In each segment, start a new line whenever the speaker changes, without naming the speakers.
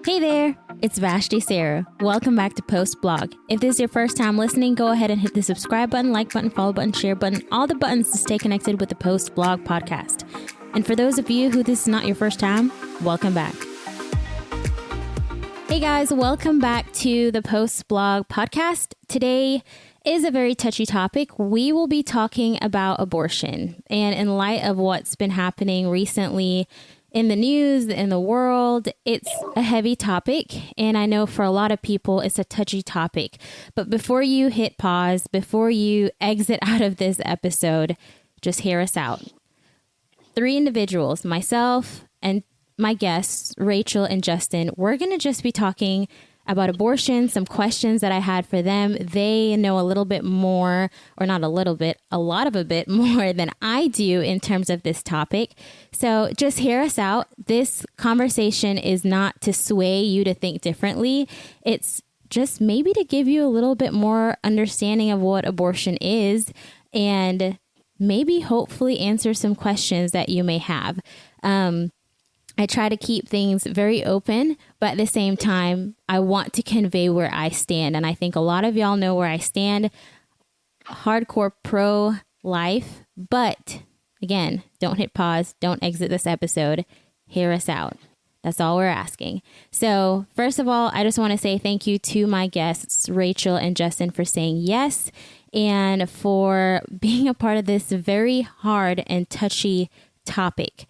Hey there, it's Vashti Sarah. Welcome back to Post Blog. If this is your first time listening, go ahead and hit the subscribe button, like button, follow button, share button, all the buttons to stay connected with the Post Blog podcast. And for those of you who this is not your first time, welcome back. Hey guys, welcome back to the Post Blog podcast. Today is a very touchy topic. We will be talking about abortion. And in light of what's been happening recently in the news, in the world, it's a heavy topic. And I know for a lot of people, it's a touchy topic. But before you hit pause, before you exit out of this episode, just hear us out. 3 individuals, myself and my guests, Rachel and Justyn, we're going to just be talking about abortion, some questions that I had for them. They know a little bit more, or not a little bit, a lot of a bit more than I do in terms of this topic. So just hear us out. This conversation is not to sway you to think differently. It's just maybe to give you a little bit more understanding of what abortion is and maybe hopefully answer some questions that you may have. I try to keep things very open, but at the same time, I want to convey where I stand. And I think a lot of y'all know where I stand, hardcore pro-life. But again, don't hit pause. Don't exit this episode. Hear us out. That's all we're asking. So first of all, I just want to say thank you to my guests, Rachel and Justyn, for saying yes and for being a part of this very hard and touchy topic.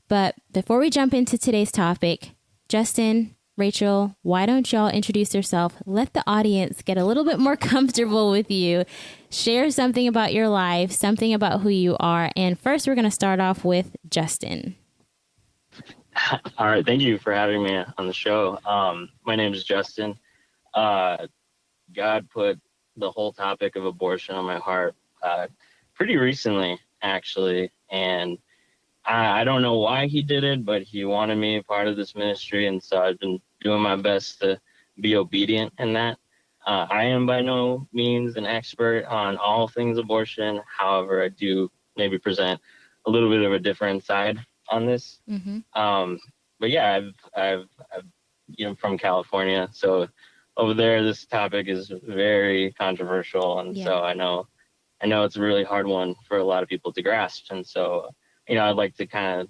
But before we jump into today's topic, Justyn, Rachel, why don't y'all introduce yourself? Let the audience get a little bit more comfortable with you. Share something about your life, something about who you are. And first, we're going to start off with Justyn.
All right. Thank you for having me on the show. My name is Justyn. God put the whole topic of abortion on my heart pretty recently, actually. And I don't know why he did it, but he wanted me a part of this ministry. And so I've been doing my best to be obedient in that. I am by no means an expert on all things abortion. However, I do maybe present a little bit of a different side on this.
Mm-hmm.
But yeah, I've from California. So over there, this topic is very controversial. And so I know it's a really hard one for a lot of people to grasp. And so I'd like to kind of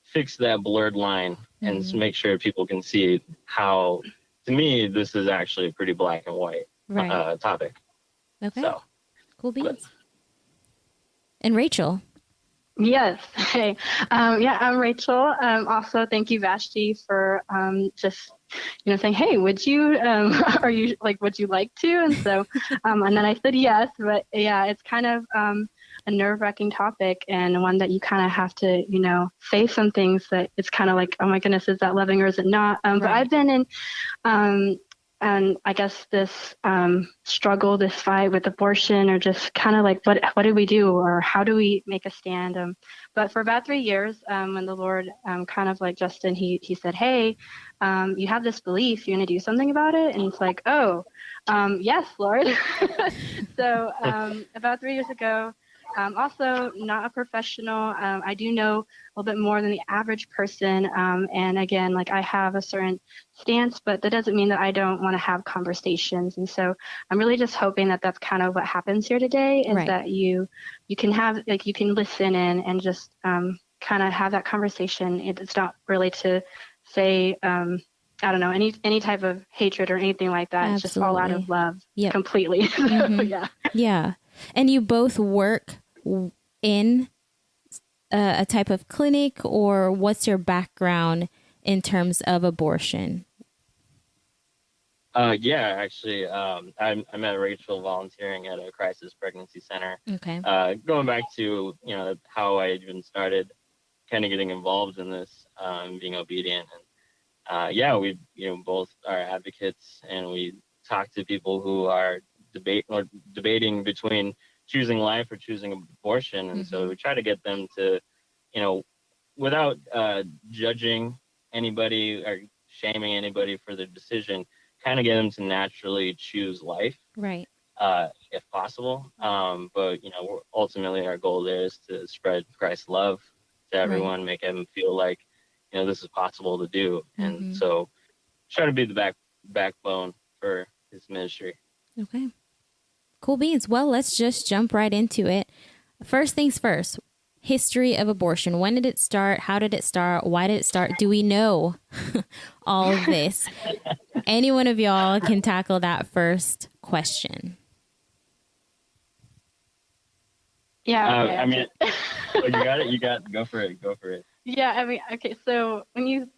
fix that blurred line and make sure people can see how, to me, this is actually a pretty black and white topic.
Okay.
So,
cool beans. And Rachel.
Yes. Hey. I'm Rachel. Also, thank you, Vashti, for just saying, hey, would you would you like to? And so, and then I said yes. But yeah, it's kind of a nerve-wracking topic and one that you kind of have to, say some things that it's kind of like, oh my goodness, is that loving or is it not? But I've been in, and I guess this struggle, this fight with abortion, or just kind of like, what do we do, or how do we make a stand? But for about 3 years, when the Lord kind of like Justyn, he said, hey, you have this belief, you're going to do something about it? And it's like, oh, yes, Lord. So about 3 years ago, also not a professional. I do know a little bit more than the average person. And again, like I have a certain stance, but that doesn't mean that I don't want to have conversations. And so I'm really just hoping that that's kind of what happens here today is that you can have, like, you can listen in and just kind of have that conversation. It's not really to say, I don't know, any type of hatred or anything like that. Absolutely. It's just all out of love completely.
Mm-hmm. Yeah. And you both work in a type of clinic, or what's your background in terms of abortion?
Actually, I met Rachel volunteering at a crisis pregnancy center. Okay. Going back to, how I even started kind of getting involved in this, being obedient. And we, both are advocates, and we talk to people who are debating between choosing life or choosing abortion. And so we try to get them to, without judging anybody or shaming anybody for their decision, kind of get them to naturally choose life, right? If possible. But ultimately our goal there is to spread Christ's love to everyone, make them feel like, this is possible to do. And so try to be the backbone for his ministry.
Okay. Cool beans. Well, let's just jump right into it. First things first, history of abortion. When did it start? How did it start? Why did it start? Do we know all of this? Any one of y'all can tackle that first question.
Yeah.
Okay. I mean, you got it. You got go for it. Go for it.
Yeah. I mean, okay. So when you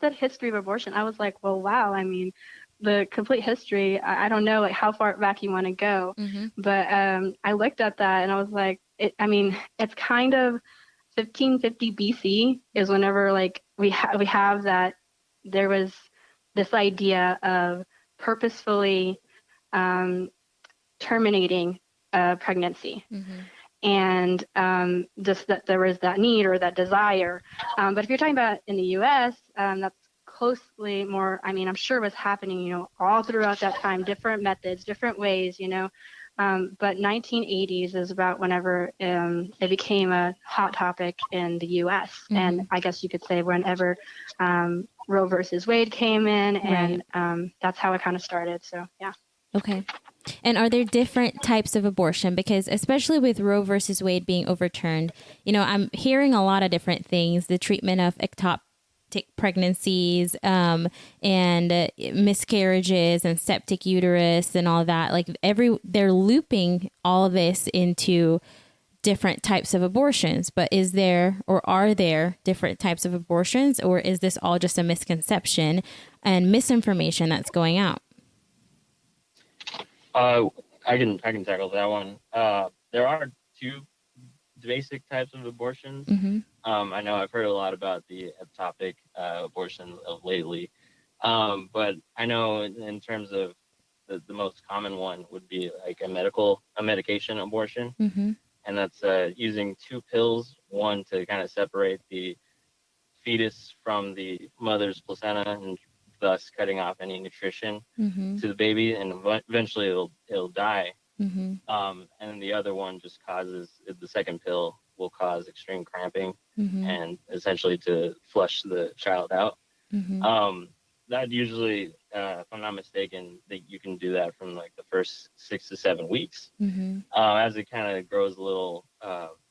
said history of abortion, I was like, well, wow. I mean, the complete history. I don't know like how far back you want to go, but I looked at that and I was like, it's kind of 1550 BC is whenever like we have that there was this idea of purposefully terminating a pregnancy. And just that there was that need or that desire. But if you're talking about in the U.S., that's closely more, I mean, I'm sure was happening, all throughout that time, different methods, different ways, but 1980s is about whenever it became a hot topic in the U.S. And I guess you could say whenever Roe versus Wade came in, and that's how it kind of started. So, yeah.
Okay. And are there different types of abortion? Because especially with Roe versus Wade being overturned, I'm hearing a lot of different things, the treatment of ectopic pregnancies and miscarriages and septic uterus and all that. Like they're looping all of this into different types of abortions. But is there or are there different types of abortions, or is this all just a misconception and misinformation that's going out?
I can tackle that one. There are two basic types of abortions. I know I've heard a lot about the ectopic abortion of lately, but I know in terms of the most common one would be like a medication abortion, and that's using two pills, one to kind of separate the fetus from the mother's placenta and thus cutting off any nutrition to the baby, and eventually it'll die. And then the other one just the second pill will cause extreme cramping and essentially to flush the child out. That usually, if I'm not mistaken, that you can do that from like the first 6 to 7 weeks. As it kind of grows a little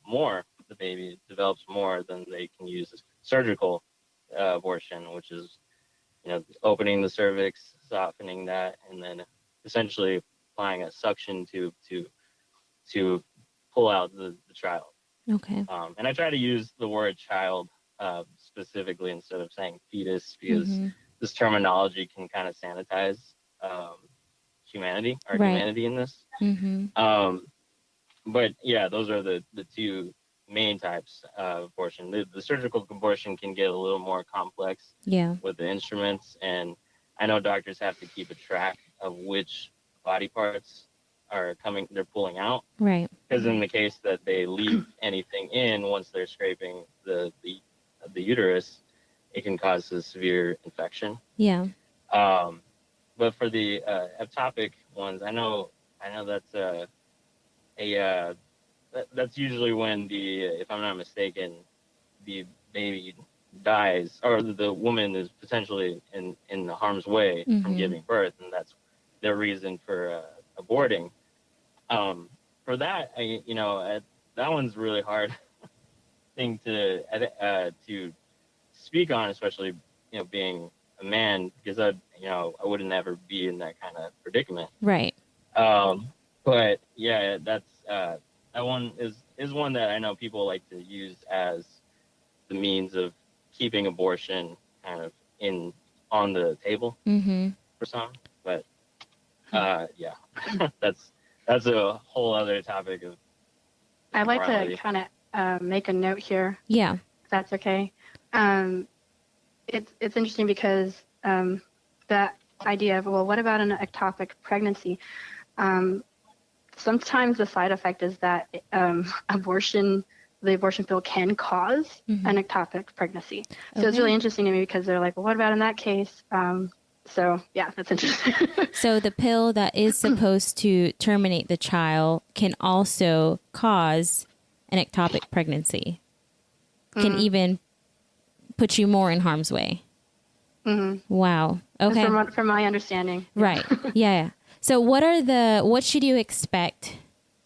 more, the baby develops more, then they can use surgical abortion, which is opening the cervix, softening that, and then essentially applying a suction tube to pull out the child.
Okay.
And I try to use the word child specifically instead of saying fetus, because this terminology can kind of sanitize humanity in this. But yeah, those are the two main types of abortion. The surgical abortion can get a little more complex with the instruments, and I know doctors have to keep a track of which body parts they're pulling out, right? Because in the case that they leave anything in, once they're scraping the uterus, it can cause a severe infection. But for the ectopic ones, I know that's that's usually when if I'm not mistaken, the baby dies, or the woman is potentially in the harm's way from giving birth, and that's their reason for aborting. For that, that one's really hard thing to speak on, especially being a man, because I wouldn't ever be in that kind of predicament.
Right.
But yeah, that's that one is one that I know people like to use as the means of keeping abortion kind of on the table for some. But yeah, that's a whole other topic of.
I'd like to kind of make a note here.
Yeah,
if that's okay. It's interesting because that idea of, well, what about an ectopic pregnancy? Sometimes the side effect is that the abortion pill can cause an ectopic pregnancy. So it's really interesting to me because they're like, well, what about in that case? So yeah, that's interesting.
So the pill that is supposed to terminate the child can also cause an ectopic pregnancy. Can even put you more in harm's way.
Mm-hmm.
Wow. Okay.
From my understanding.
Right. Yeah. So what should you expect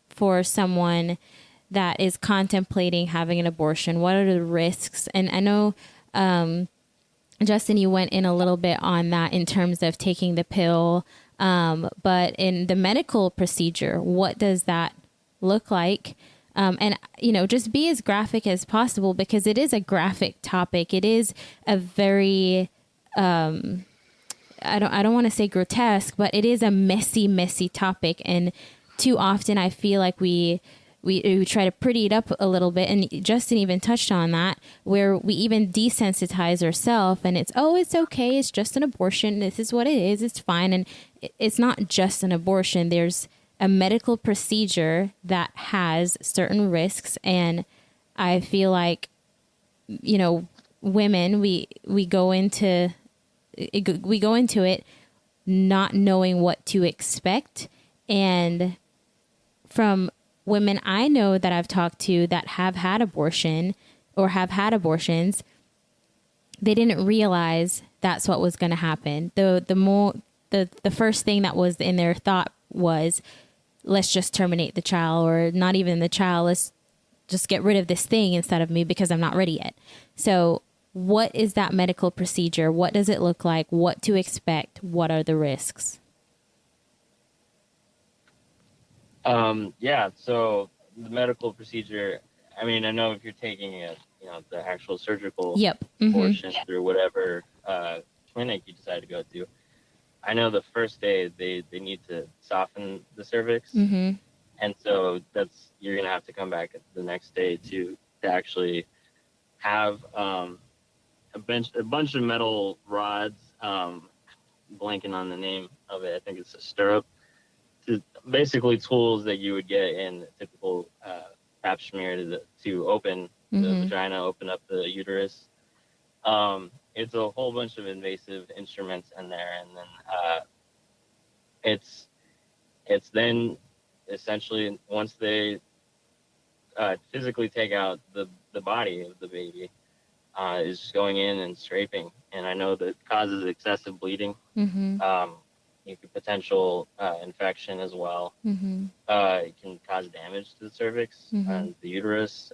for someone that is contemplating having an abortion? What are the risks? And I know, Justyn, you went in a little bit on that in terms of taking the pill. But in the medical procedure, what does that look like? And, just be as graphic as possible, because it is a graphic topic. It is a very, I don't want to say grotesque, but it is a messy topic. And too often I feel like we try to pretty it up a little bit. And Justyn even touched on that, where we even desensitize ourselves, and it's okay. It's just an abortion. This is what it is. It's fine. And it's not just an abortion. There's a medical procedure that has certain risks. And I feel like, women, we go into it not knowing what to expect. And from women I know that I've talked to that have had abortion or have had abortions, they didn't realize that's what was going to happen. The first thing that was in their thought was, let's just terminate the child, or not even the child. Let's just get rid of this thing instead of me because I'm not ready yet. So what is that medical procedure? What does it look like? What to expect? What are the risks?
So the medical procedure, I mean, I know if you're taking it, the actual surgical portion through whatever clinic you decide to go to, I know the first day they need to soften the cervix.
Mm-hmm.
And so you're going to have to come back the next day to actually have a bunch of metal rods, blanking on the name of it. I think it's a stirrup. Basically tools that you would get in a typical pap smear to open the vagina, open up the uterus. It's a whole bunch of invasive instruments in there, and then it's then essentially, once they physically take out the body of the baby, is just going in and scraping. And I know that causes excessive bleeding.
Mm-hmm.
You could potential infection as well.
Mm-hmm.
It can cause damage to the cervix and the uterus,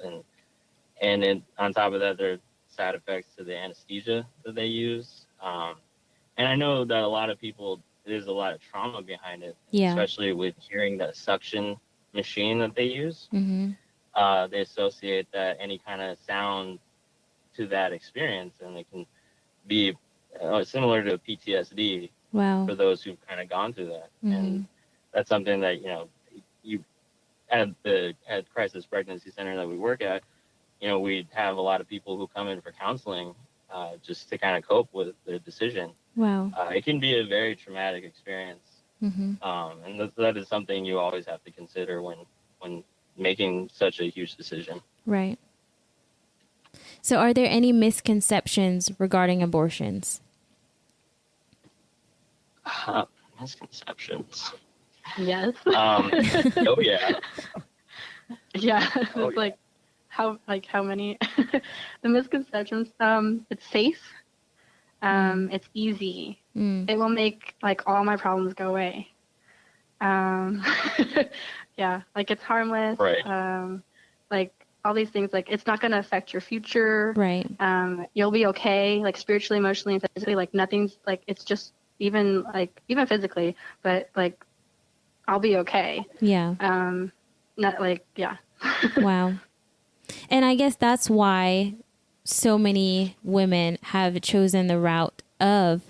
and on top of that, there are side effects to the anesthesia that they use. And I know that a lot of people, there's a lot of trauma behind it, especially with hearing that suction machine that they use.
Mm-hmm.
They associate that any kind of sound to that experience, and it can be similar to PTSD.
Wow.
For those who've kind of gone through that. And that's something that, you at Crisis Pregnancy Center that we work at, we'd have a lot of people who come in for counseling just to kind of cope with the decision.
Wow.
It can be a very traumatic experience. And that is something you always have to consider when making such a huge decision.
Right. So are there any misconceptions regarding abortions?
Misconceptions.
Yes.
Oh yeah.
Yeah. It's how many? The misconceptions. It's safe. It's easy. It will make all my problems go away. Yeah, it's harmless.
Right.
All these things, it's not going to affect your future.
Right.
You'll be okay, spiritually, emotionally, and physically. Nothing's it's just even physically, but I'll be okay.
Yeah.
Not yeah.
Wow. And I guess that's why so many women have chosen the route of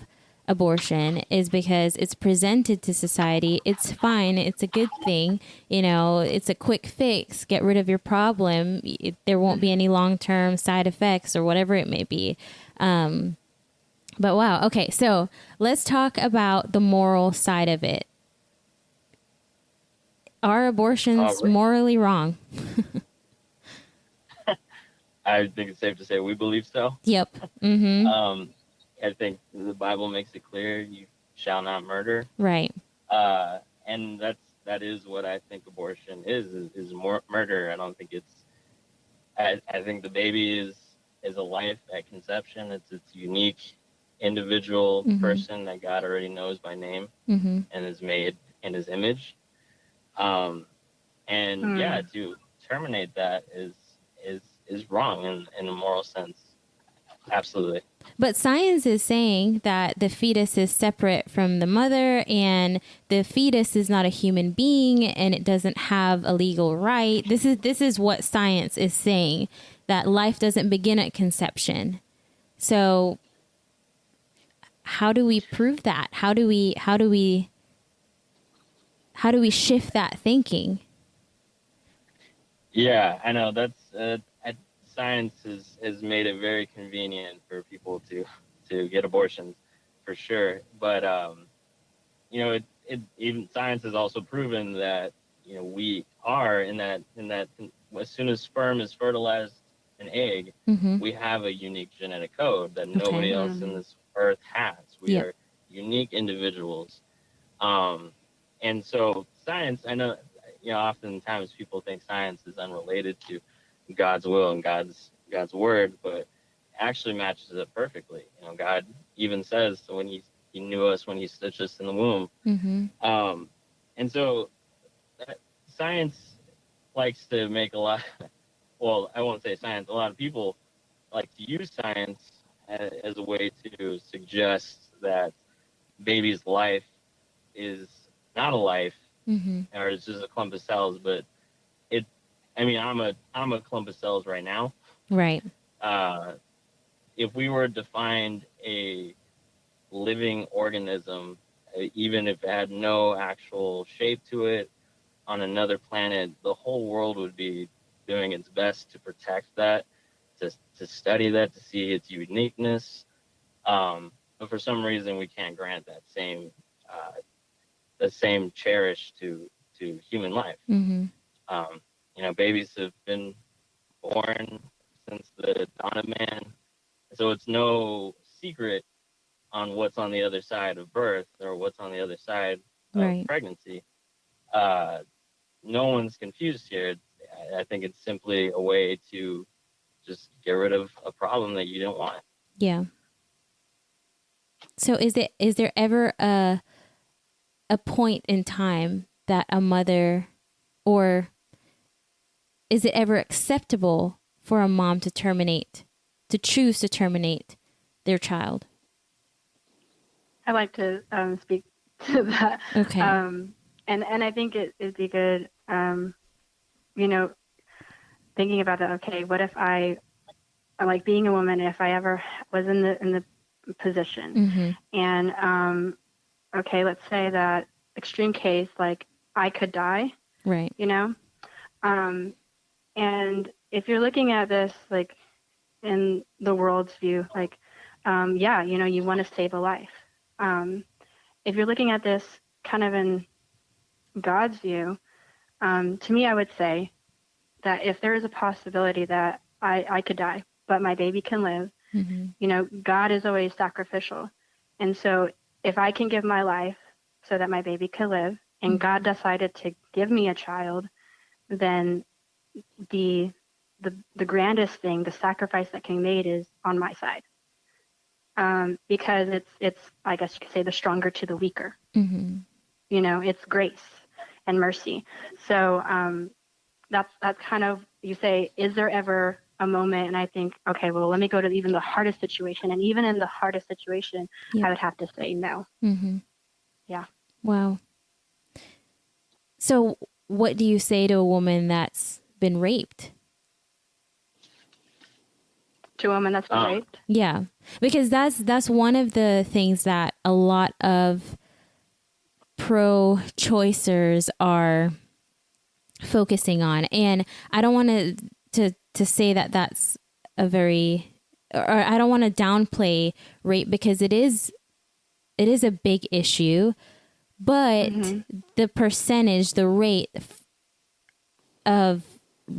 abortion, is because it's presented to society. It's fine. It's a good thing. It's a quick fix. Get rid of your problem. There won't be any long-term side effects or whatever it may be. But wow. Okay. So let's talk about the moral side of it. Are abortions morally wrong?
I think it's safe to say we believe so.
Yep. Mm-hmm.
I think the Bible makes it clear you shall not murder.
Right.
And that is what I think abortion is murder. I don't think I think the baby is a life at conception. It's unique. individual person that God already knows by name and is made in his image. And yeah, to terminate that is wrong in a moral sense. Absolutely.
But science is saying that the fetus is separate from the mother, and the fetus is not a human being, and it doesn't have a legal right. This is what science is saying, that life doesn't begin at conception. So how do we prove that? How do we shift that thinking?
Yeah, I know that's science has made it very convenient for people to get abortions, for sure. But it even science has also proven that we are in that as soon as sperm is fertilized an egg, we have a unique genetic code that nobody else in this earth has. We are unique individuals, and so science. I know, oftentimes people think science is unrelated to God's will and God's word, but it actually matches it perfectly. God even says when he knew us when he stitched us in the womb. And so science likes to make a lot, well, I won't say science, a lot of people like to use science as a way to suggest that baby's life is not a life, or it's just a clump of cells, but I'm a clump of cells right now.
Right.
If we were to find a living organism, even if it had no actual shape to it, on another planet, the whole world would be doing its best to protect that, to study that, to see its uniqueness. But for some reason, we can't grant that same cherish to human life. Babies have been born since the dawn of man, so it's no secret on what's on the other side of birth or what's on the other side of pregnancy. No one's confused here. I think it's simply a way to just get rid of a problem that you don't want.
Yeah. So is there ever a point in time that a mother, or is it ever acceptable for a mom to choose to terminate their child?
I like to speak to that.
Okay.
And I think it'd be good, thinking about that. Okay, what if I like being a woman? If I ever was in the position, and okay, let's say that extreme case, like I could die,
right?
And if you're looking at this like in the world's view, like, you want to save a life. If you're looking at this kind of in God's view, to me, I would say that if there is a possibility that I could die, but my baby can live, God is always sacrificial. And so if I can give my life so that my baby can live, and God decided to give me a child, then the grandest thing, the sacrifice that can be made is on my side. Because it's, I guess you could say, the stronger to the weaker. It's grace and mercy. So that's kind of, you say, is there ever a moment? And I think, okay, well, let me go to even the hardest situation. And even in the hardest situation, I would have to say no. Yeah.
Wow. So what do you say to a woman that's been raped?
To a woman that's been raped?
Yeah. Because that's one of the things that a lot of pro-choicers are focusing on. And I don't want to say that that's a very, or I don't want to downplay rape, because it is a big issue, but the percentage, the rate of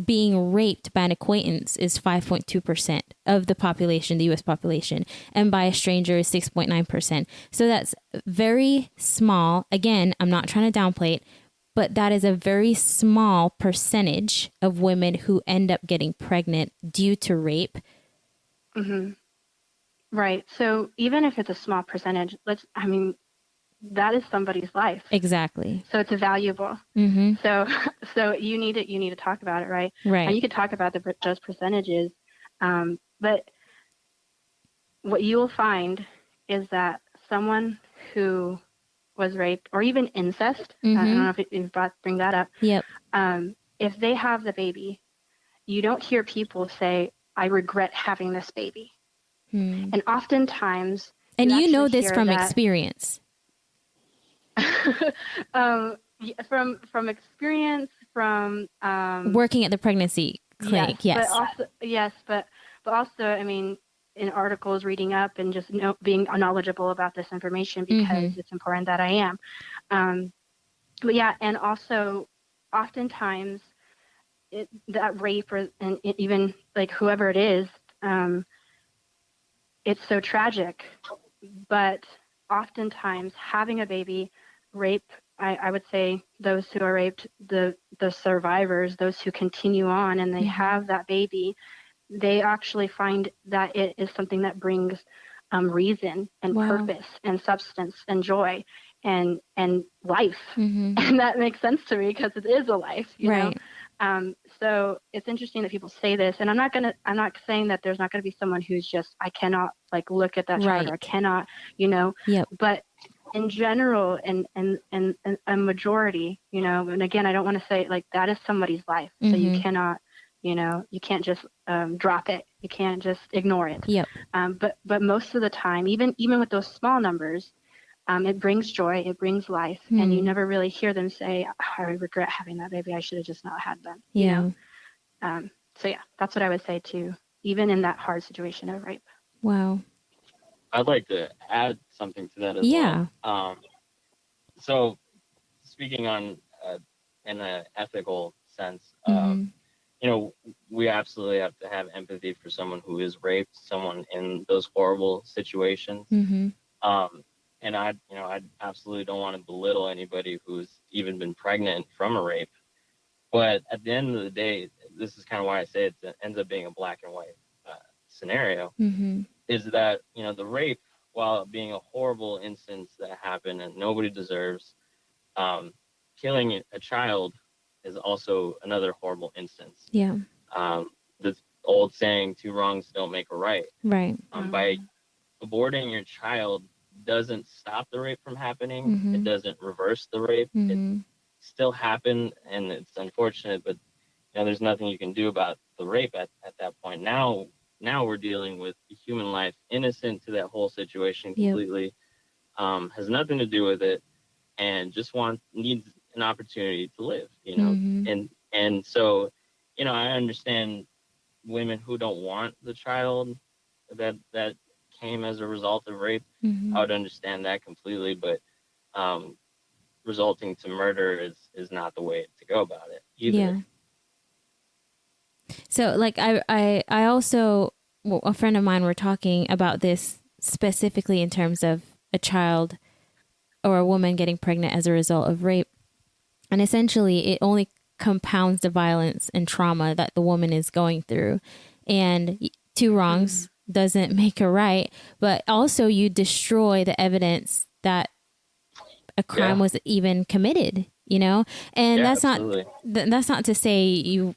being raped by an acquaintance is 5.2% of the population, the U.S. population, and by a stranger is 6.9%. So that's very small. Again, I'm not trying to downplay it, but that is a very small percentage of women who end up getting pregnant due to rape.
Right. So even if it's a small percentage, that is somebody's life.
Exactly.
So it's valuable.
Mm-hmm.
So you need to talk about it, right?
Right.
And you could talk about those percentages, but what you will find is that someone who was raped, or even incest, I don't know if you bring that up.
Yep.
If they have the baby, you don't hear people say, "I regret having this baby." And oftentimes,
and you know this from experience.
From experience, from
working at the pregnancy clinic. Yes.
But also, I mean, in articles, reading up, and just being knowledgeable about this information, because it's important that I am. But yeah, and also, oftentimes, that rape, and even like whoever it is, it's so tragic. But oftentimes, having a baby, rape, I would say those who are raped, the survivors, those who continue on and they have that baby, they actually find that it is something that brings reason and purpose and substance and joy and life. And that makes sense to me, because it is a life, you know. So it's interesting that people say this, and I'm not saying that there's not going to be someone who's just, I cannot like look at that child, or I cannot, you know. But in general, and a majority, you know, and again, I don't want to say like that is somebody's life, so you cannot, you know, you can't just drop it, you can't just ignore it. But most of the time, even with those small numbers, it brings joy, it brings life, and you never really hear them say, I regret having that baby, I should have just not had them. You know? So yeah, that's what I would say too, even in that hard situation of rape.
Wow.
I'd like to add something to that as well. So speaking on in an ethical sense, you know, we absolutely have to have empathy for someone who is raped, someone in those horrible situations. And I absolutely don't want to belittle anybody who's even been pregnant from a rape. But at the end of the day, this is kind of why I say it ends up being a black and white scenario, is that, you know, the rape, while being a horrible instance that happened and nobody deserves, killing a child is also another horrible instance. The old saying, 2 wrongs don't make a right. By aborting your child doesn't stop the rape from happening. It doesn't reverse the rape. It still happened, and it's unfortunate, but you know, there's nothing you can do about the rape at that point. Now we're dealing with a human life, innocent to that whole situation completely, has nothing to do with it, and just needs an opportunity to live, you know. And so, you know, I understand women who don't want the child that came as a result of rape. I would understand that completely, but resulting to murder is not the way to go about it either.
So like I also, a friend of mine were talking about this specifically in terms of a child or a woman getting pregnant as a result of rape. And essentially it only compounds the violence and trauma that the woman is going through. And 2 wrongs doesn't make a right, but also you destroy the evidence that a crime was even committed, you know? And that's not to say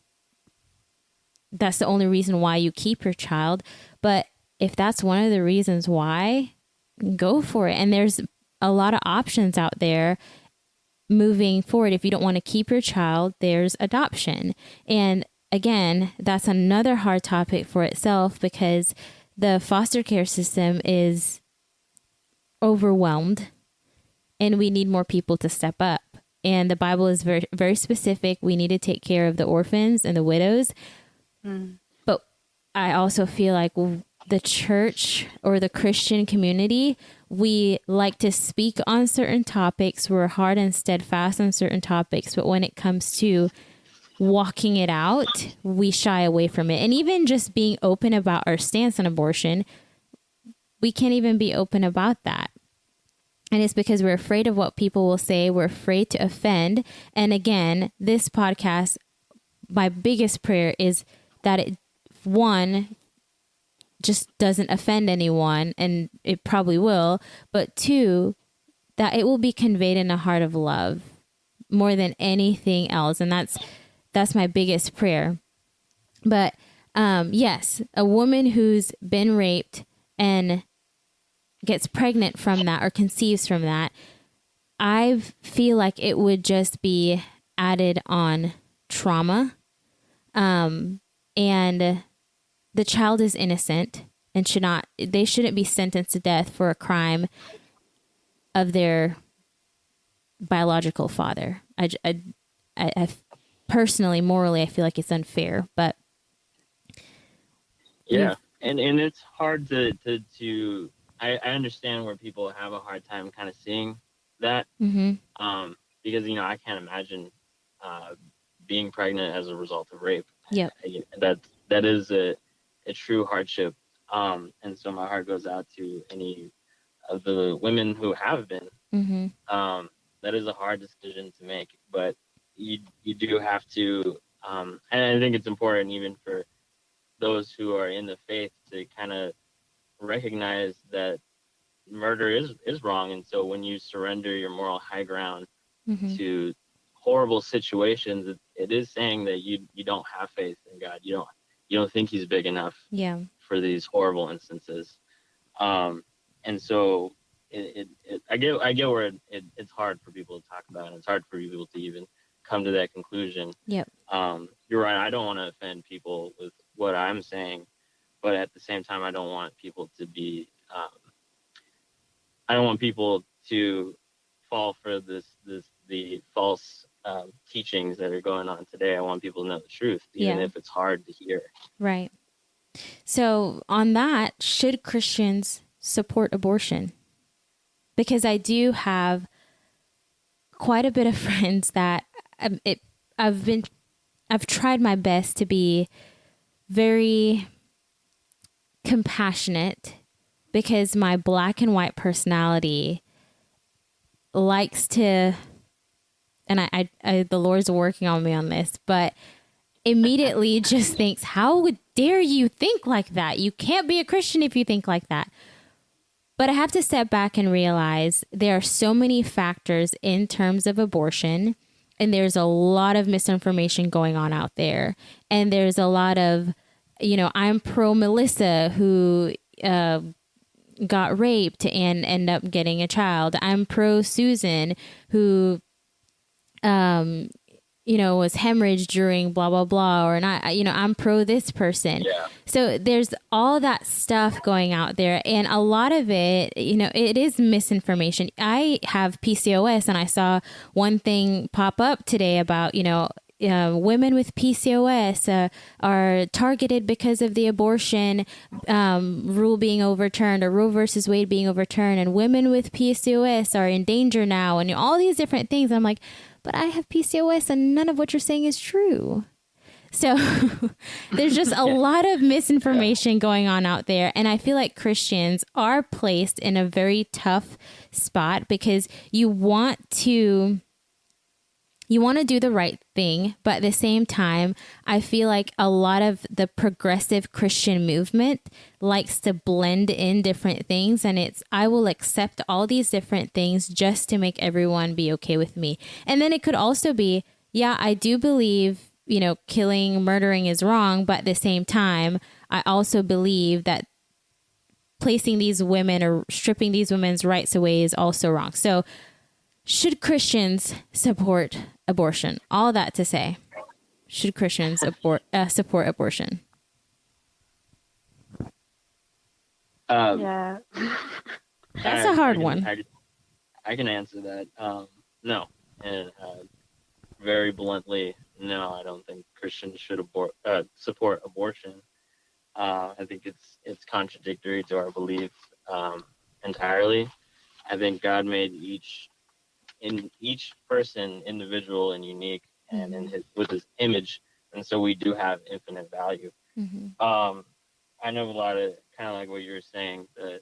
that's the only reason why you keep your child, but if that's one of the reasons why, go for it. And there's a lot of options out there moving forward. If you don't want to keep your child, there's adoption. And again, that's another hard topic for itself, because the foster care system is overwhelmed and we need more people to step up. And the Bible is very, very specific. We need to take care of the orphans and the widows. But I also feel like the church or the Christian community, we like to speak on certain topics. We're hard and steadfast on certain topics. But when it comes to walking it out, we shy away from it. And even just being open about our stance on abortion, we can't even be open about that. And it's because we're afraid of what people will say. We're afraid to offend. And again, this podcast, my biggest prayer is that just doesn't offend anyone, and it probably will, but two, that it will be conveyed in a heart of love more than anything else. And that's my biggest prayer. But yes, a woman who's been raped and gets pregnant from that or conceives from that, I feel like it would just be added on trauma. And the child is innocent and they shouldn't be sentenced to death for a crime of their biological father. I personally, morally, I feel like it's unfair, but
yeah. And it's hard to I understand where people have a hard time kind of seeing that. Because, I can't imagine being pregnant as a result of rape.
Yep.
That is a true hardship. And so my heart goes out to any of the women who have been. That is a hard decision to make, but you do have to, and I think it's important even for those who are in the faith to kind of recognize that murder is wrong. And so when you surrender your moral high ground to horrible situations, it is saying that you don't have faith in God. You don't think he's big enough for these horrible instances. And so I get where it's hard for people to talk about, and it's hard for people to even come to that conclusion.
Yep.
You're right. I don't want to offend people with what I'm saying, but at the same time, I don't want people to be, I don't want people to fall for the false teachings that are going on today. I want people to know the truth, even if it's hard to hear.
Right. So on that, should Christians support abortion? Because I do have quite a bit of friends that I've tried my best to be very compassionate, because my black and white personality likes to, and I the Lord's working on me on this, but immediately just thinks, how dare you think like that? You can't be a Christian if you think like that. But I have to step back and realize there are so many factors in terms of abortion, and there's a lot of misinformation going on out there. And there's a lot of, I'm pro Melissa who got raped and ended up getting a child. I'm pro Susan who, was hemorrhaged during blah, blah, blah, or not, I'm pro this person.
Yeah.
So there's all that stuff going out there. And a lot of it, it is misinformation. I have PCOS, and I saw one thing pop up today about, women with PCOS are targeted because of the abortion rule being overturned, or Roe versus Wade being overturned, and women with PCOS are in danger now, and all these different things. I'm like, but I have PCOS and none of what you're saying is true. So there's just a lot of misinformation going on out there. And I feel like Christians are placed in a very tough spot, because you want to do the right thing. But at the same time, I feel like a lot of the progressive Christian movement likes to blend in different things. And I will accept all these different things just to make everyone be okay with me. And then it could also be, I do believe, killing, murdering is wrong. But at the same time, I also believe that placing these women or stripping these women's rights away is also wrong. So should Christians support abortion? All that to say, should Christians support abortion?
Yeah.
That's a hard one.
I can answer that. No. And very bluntly, no, I don't think Christians should support abortion. I think it's contradictory to our belief entirely. I think God made each person individual and unique, and with his image, and so we do have infinite value. I know a lot of, kind of like what you were saying, that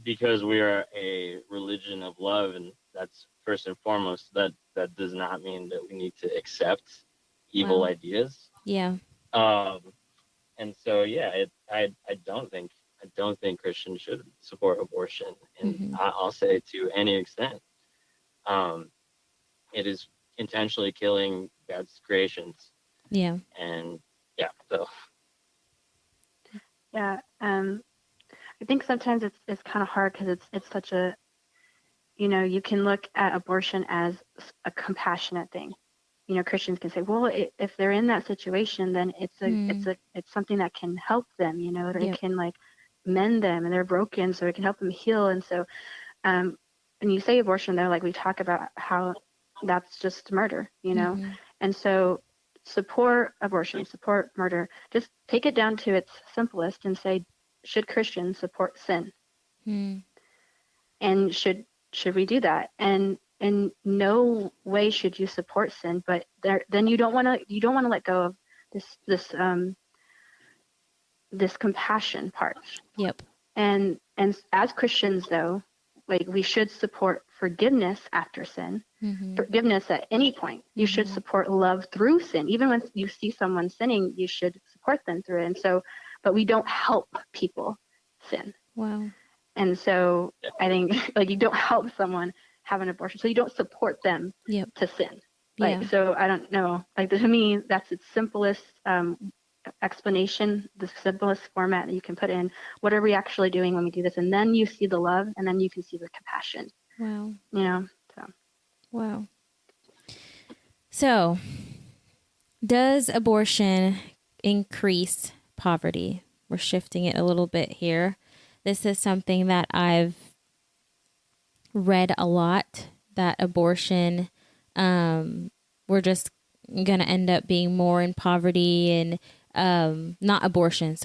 because we are a religion of love, and that's first and foremost, that does not mean that we need to accept evil ideas.
Yeah.
And And so, yeah, I don't think Christians should support abortion, and I'll say to any extent. It is intentionally killing God's creations.
Yeah.
And yeah, so.
Yeah. I think sometimes it's kind of hard because it's such a, you can look at abortion as a compassionate thing. Christians can say, well, if they're in that situation, then it's something that can help them, that it can like mend them, and they're broken, so it can help them heal. And so, when you say abortion, though, like we talk about how that's just murder, and so support abortion, support murder. Just take it down to its simplest and say, should Christians support sin? And should we do that? And in no way should you support sin, but then you don't want to let go of this compassion part.
Yep.
And as Christians, though, like we should support forgiveness after sin, forgiveness at any point. You should support love through sin. Even when you see someone sinning, you should support them through it. And so, but we don't help people sin.
Wow.
And so I think like you don't help someone have an abortion, so you don't support them to sin. Like, so I don't know, like to me, that's its simplest explanation, the simplest format that you can put in. What are we actually doing when we do this? And then you see the love, and then you can see the compassion.
Wow.
So.
Wow. So does abortion increase poverty? We're shifting it a little bit here. This is something that I've read a lot, that abortion, we're just going to end up being more in poverty, and abolishing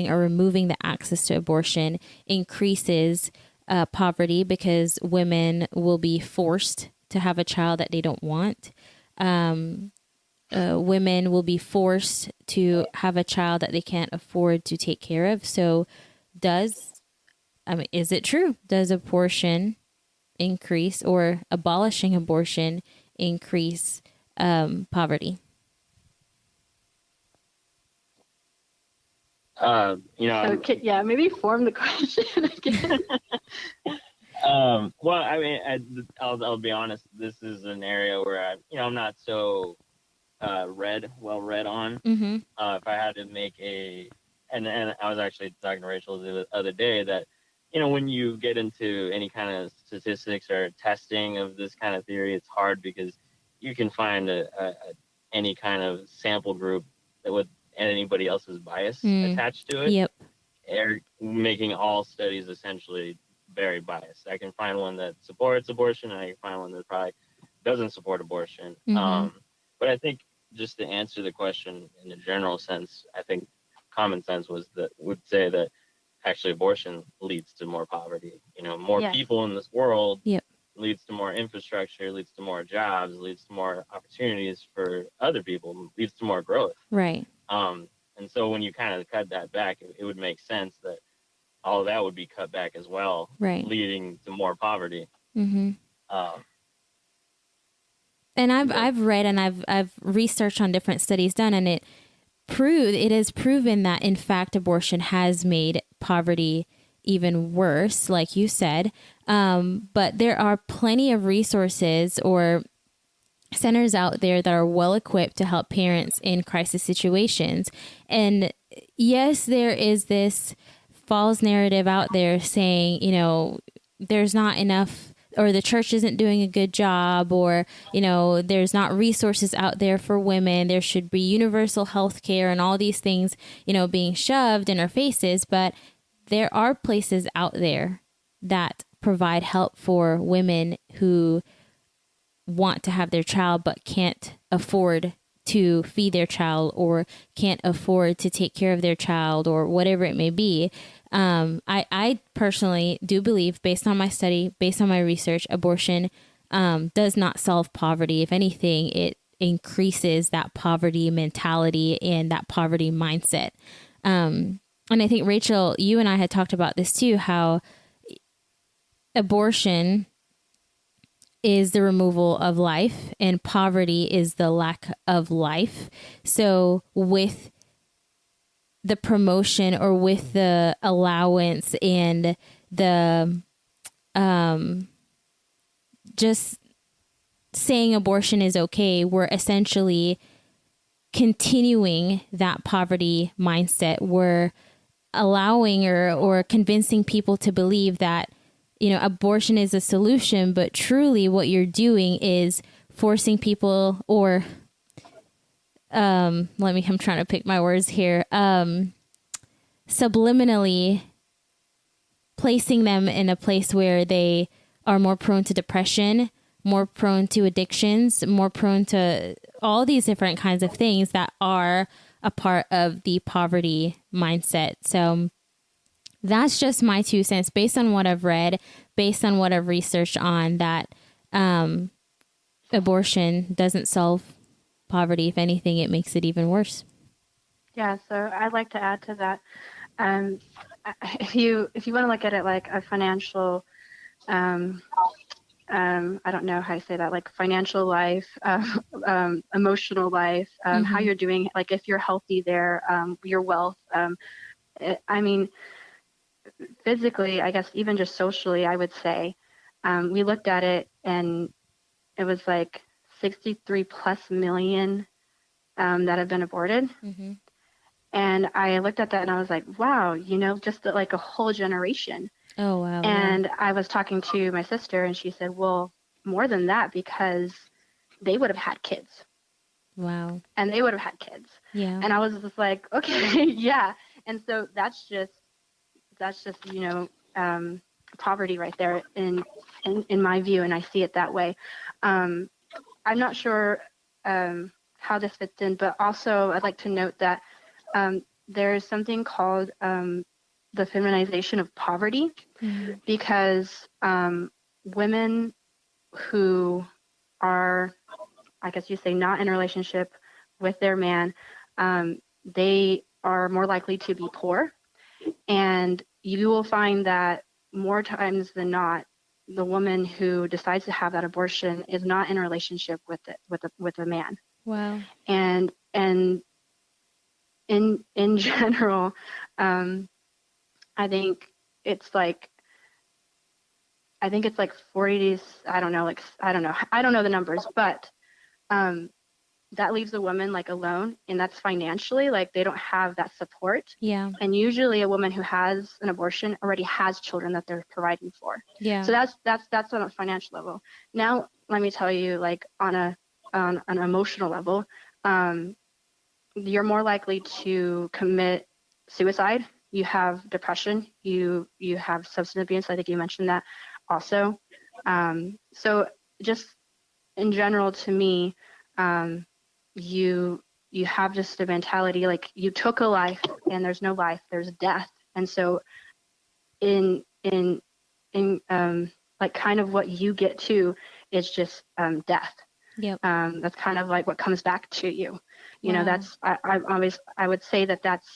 or removing the access to abortion increases poverty, because women will be forced to have a child that they don't want. Women will be forced to have a child that they can't afford to take care of. So is it true? Does abortion increase, or abolishing abortion increase poverty?
Maybe form the question again.
Well, I mean, I'll be honest. This is an area where I'm not so well read on. If I had to make and I was actually talking to Rachel the other day that, when you get into any kind of statistics or testing of this kind of theory, it's hard because you can find any kind of sample group that with anybody else's bias attached to it.
Yep.
Or making all studies essentially very biased. I can find one that supports abortion, and I can find one that probably doesn't support abortion. But I think just to answer the question in a general sense, I think common sense would say that actually abortion leads to more poverty. More people in this world leads to more infrastructure, leads to more jobs, leads to more opportunities for other people, leads to more growth.
Right.
And so when you kind of cut that back, it would make sense that all of that would be cut back as well,
right,
leading to more poverty.
And I've read and I've researched on different studies done, and it is proven that in fact abortion has made poverty even worse, like you said. But there are plenty of resources or centers out there that are well equipped to help parents in crisis situations. And yes, there is this false narrative out there saying, there's not enough, or the church isn't doing a good job, or, there's not resources out there for women. There should be universal health care and all these things, being shoved in our faces. But there are places out there that provide help for women who want to have their child but can't afford to feed their child, or can't afford to take care of their child, or whatever it may be. I personally do believe, based on my study, based on my research, abortion does not solve poverty. If anything, it increases that poverty mentality and that poverty mindset. And I think, Rachel, you and I had talked about this too, how abortion is the removal of life and poverty is the lack of life. So with the promotion or with the allowance and the just saying abortion is okay, we're essentially continuing that poverty mindset. We're allowing or convincing people to believe that, you know, abortion is a solution, but truly what you're doing is forcing people or I'm trying to pick my words here. Subliminally placing them in a place where they are more prone to depression, more prone to addictions, more prone to all these different kinds of things that are a part of the poverty mindset. So that's just my 2 cents based on what I've read, based on what I've researched on that abortion doesn't solve poverty. If anything, it makes it even worse.
Yeah, so I'd like to add to that. If you want to look at it like a financial, I don't know how you say that, like financial life, emotional life, how you're doing, like if you're healthy there, your wealth. I mean, physically, I guess even just socially, I would say, we looked at it and it was like 63 plus million that have been aborted. And I looked at that and I was like, wow, you know, just like a whole generation.
Oh, wow.
And I was talking to my sister and she said, well, more than that, because they would have had kids.
Wow.
And they would have had kids.
Yeah.
And I was just like, okay, yeah. And so that's just, you know, poverty right there in my view. And I see it that way. I'm not sure how this fits in, but also I'd like to note that there's something called the feminization of poverty, because women who are, I guess you say, not in a relationship with their man, they are more likely to be poor. And you will find that more times than not, the woman who decides to have that abortion is not in a relationship with a man.
Wow.
And in general, I think it's like 40, I don't know the numbers, but that leaves a woman like alone, and that's financially, like they don't have that support.
Yeah.
And usually a woman who has an abortion already has children that they're providing for.
Yeah.
So that's on a financial level. Now let me tell you, like on an emotional level, you're more likely to commit suicide. You have depression. You have substance abuse. I think you mentioned that also. So just in general, to me, you have just a mentality like you took a life and there's no life, there's death. And so in like kind of what you get to is just death.
Yep.
That's kind of like what comes back to you. You
Wow.
know, that's I would say that that's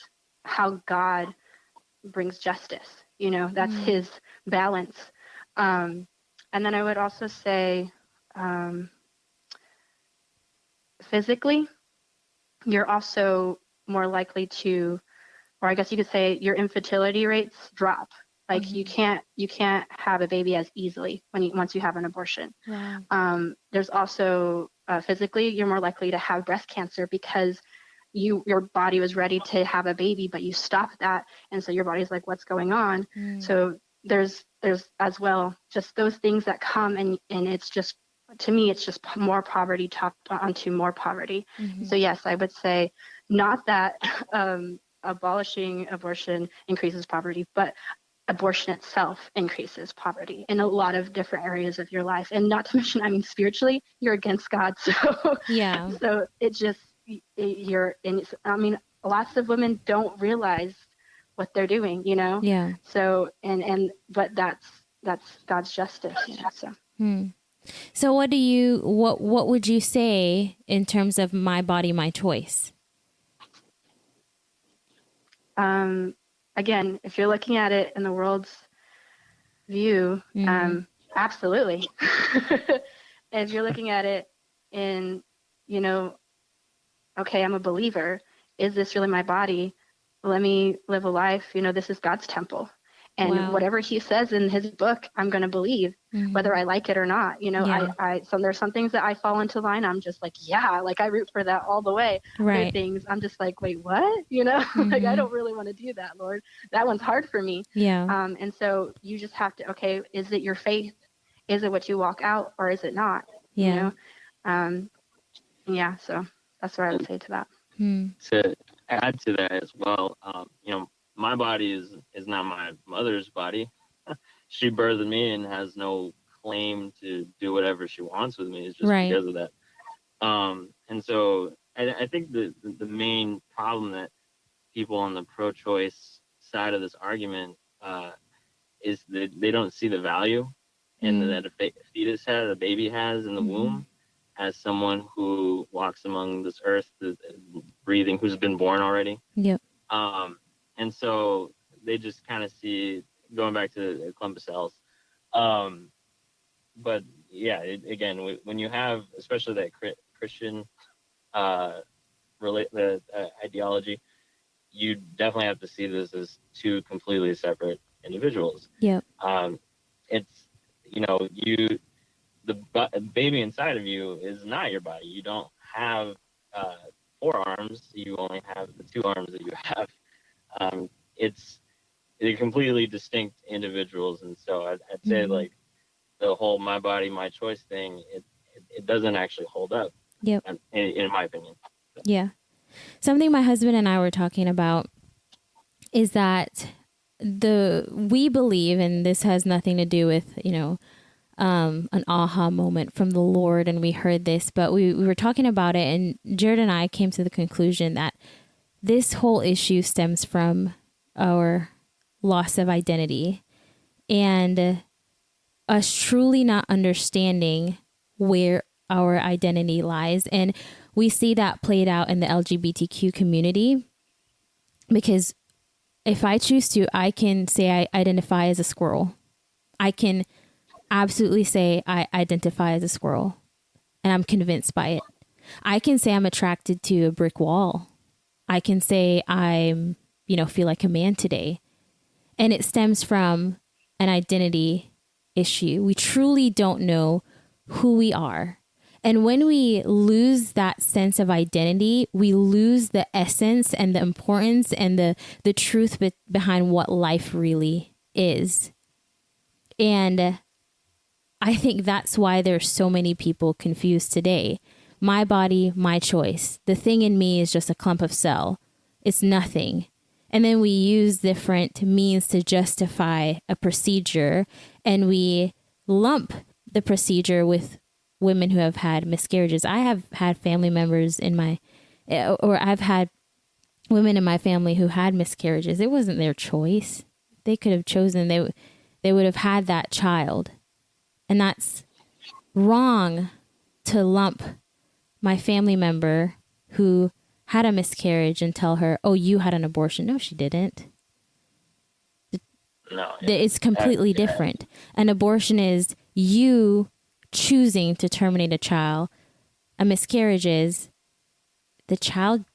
how God brings justice. You know, that's his balance. And then I would also say physically, you're also more likely to, or I guess you could say your infertility rates drop. Like you can't have a baby as easily once you have an abortion.
Wow.
There's also physically, you're more likely to have breast cancer because your body was ready to have a baby, but you stopped that, and so your body's like, what's going on? So there's as well just those things that come, and it's just, to me, it's just more poverty topped onto more poverty. So yes, I would say not that abolishing abortion increases poverty, but abortion itself increases poverty in a lot of different areas of your life. And not to mention, I mean, spiritually, you're against God. So
Yeah.
So it just, you're in, I mean, lots of women don't realize what they're doing, you know?
Yeah.
So, but that's God's justice, you know, so.
So what would you say in terms of my body, my choice?
Again, if you're looking at it in the world's view, absolutely. If you're looking at it in, you know, okay, I'm a believer. Is this really my body? let me live a life. This is God's temple. And whatever he says in his book, I'm going to believe, whether I like it or not. So there's some things that I fall into line. I'm just like, yeah, like I root for that all the way.
Right.
Other things, I'm just like, wait, what? Like, I don't really want to do that, Lord. That one's hard for me.
Yeah.
And so you just have to, okay, is it your faith? Is it what you walk out, or is it not?
Yeah.
Yeah. So that's what I would say to that.
To add to that as well, my body is not my mother's body. She birthed me and has no claim to do whatever she wants with me. It's just because of that. And so I think the main problem that people on the pro-choice side of this argument is that they don't see the value and that a fetus has, a baby has in the womb, as someone who walks among this earth, breathing, who's been born already.
Yep.
And so they just kind of see, going back to a clump of cells. But yeah, again, when you have, especially that Christian ideology, you definitely have to see this as two completely separate individuals.
Yep.
It's, the baby inside of you is not your body. You don't have 4 arms. You only have the 2 arms that you have. They're completely distinct individuals. And so I'd say like the whole my body, my choice thing, it doesn't actually hold up.
Yep.
In my opinion.
Yeah. Something my husband and I were talking about is that we believe, and this has nothing to do with, an aha moment from the Lord, and we heard this, but we were talking about it, and Jared and I came to the conclusion that this whole issue stems from our loss of identity and us truly not understanding where our identity lies. And we see that played out in the LGBTQ community, because if I choose to, I can say I identify as a squirrel. I can absolutely say I identify as a squirrel, and I'm convinced by it. I can say I'm attracted to a brick wall. I can say I'm, feel like a man today. And it stems from an identity issue. We truly don't know who we are. And when we lose that sense of identity, we lose the essence and the importance and the truth behind what life really is. And I think that's why there's so many people confused today. My body, my choice. The thing in me is just a clump of cell. It's nothing. And then we use different means to justify a procedure, and we lump the procedure with women who have had miscarriages. I have had family members I've had women in my family who had miscarriages. It wasn't their choice. They could have chosen, they would have had that child. And that's wrong to lump my family member who had a miscarriage and tell her, oh, you had an abortion. No, she didn't.
No.
It's completely different. An abortion is you choosing to terminate a child. A miscarriage is the child